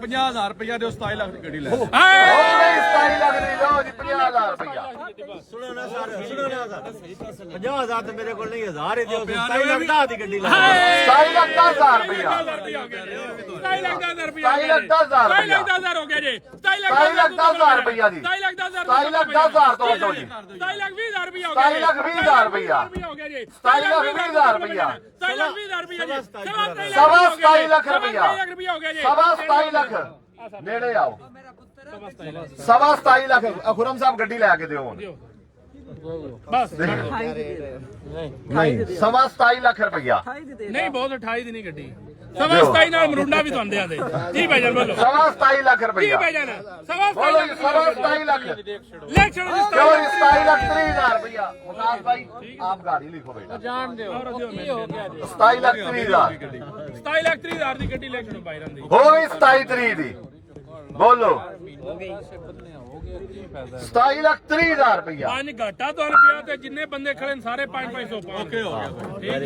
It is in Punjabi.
50,000 ਰੁਪਇਆ ਦੇ 27 ਲੱਖ ਦੀ ਗੱਡੀ ਲੈ 27 ਲੱਖ ਦੀ ਲਓ ਜੀ 50,000 ਰੁਪਇਆ ਸੁਣੋ ਨਾ ਸਰ 50,000 ਤੇ ਮੇਰੇ ਕੋਲ ਨਹੀਂ 1000 ਹੀ ਦਿਓ 27 ਲੱਖ ਦਾ ਦੀ ਗੱਡੀ ਲਾ 27 ਲੱਖ 10,000 ਰੁਪਇਆ 27 ਲੱਖ 10,000 ਰੁਪਇਆ 27 ਲੱਖ 10,000 27 ਲੱਖ ਰੁਪਇਆ 10,000 ਹੋ ਗਿਆ ਜੀ 27 ਲੱਖ 10,000 ਰੁਪਇਆ ਦੀ 27 ਲੱਖ 10,000 27 ਲੱਖ 10,000 ਤੋਂ ਦੋ ਜੀ 27 ਲੱਖ 20,000 ਰੁਪਇਆ ਹੋ ਗਿਆ 27 ਲੱਖ 20,000 ਰੁਪਇਆ ਹੋ ਗਿਆ ਜੀ 27 ਲੱਖ 20,000 ਰੁਪਇਆ 27 ਲੱਖ 20,000 ਰੁਪਇਆ ਜੀ ਸਵਾ 27 ਲੱਖ ਰੁਪਇਆ ਰੁਪਇਆ ਹੋ ਗਿਆ ਜੀ ਸਵਾ 27 ਲੱਖ ਨੇੜੇ ਆਓ ਸਵਾ 27 ਲੱਖ ਖੁਰਮ ਸਾਹਿਬ ਗੱਡੀ ਲੈ ਕੇ ਦਿਓ ਹੁਣ ਬਸ ਨਹੀਂ ਸਵਾ 27 ਲੱਖ ਰੁਪਇਆ ਨਹੀਂ ਬਹੁਤ 28 ਦੀ ਨਹੀਂ ਗੱਡੀ ਸਵਾ 27 ਨਾਲ ਮਰੁੰਡਾ ਵੀ ਤੁਹਾਨੂੰ ਆਂਦੇ ਜੀ ਭਾਈਜਾਨ ਬੋਲੋ ਸਵਾ 27 ਲੱਖ ਜੀ ਰੁਪਇਆ ਭਾਈਜਾਨ ਸਵਾ ਬੋਲੋ ਜੀ ਸਵਾ 27 ਲੱਖ ਲੈ ਛੱਡੋ ਜੀ क्यों 27 लाख 30,000 रुपया मुमताज भाई आप गाड़ी लिखो बेटा ਜਾਣ ਦਿਓ ਕੀ ਹੋ ਗਿਆ ਜੀ 27 लाख 30,000 27 ਲੱਖ 30,000 ਦੀ ਗੱਡੀ ਲੈ ਛੱਡੋ ਭਾਈਜਾਨ ਦੀ हो गई 27 तरीक दी बोलो 27 लाख 30,000 रुपया ਪੰਜ ਘਾਟਾ ਤੁਹਾਨੂੰ ਪਿਆ ਤੇ ਜਿੰਨੇ ਬੰਦੇ ਖੜੇ ਨੇ ਸਾਰੇ 5-500 ਓਕੇ ਹੋ ਗਿਆ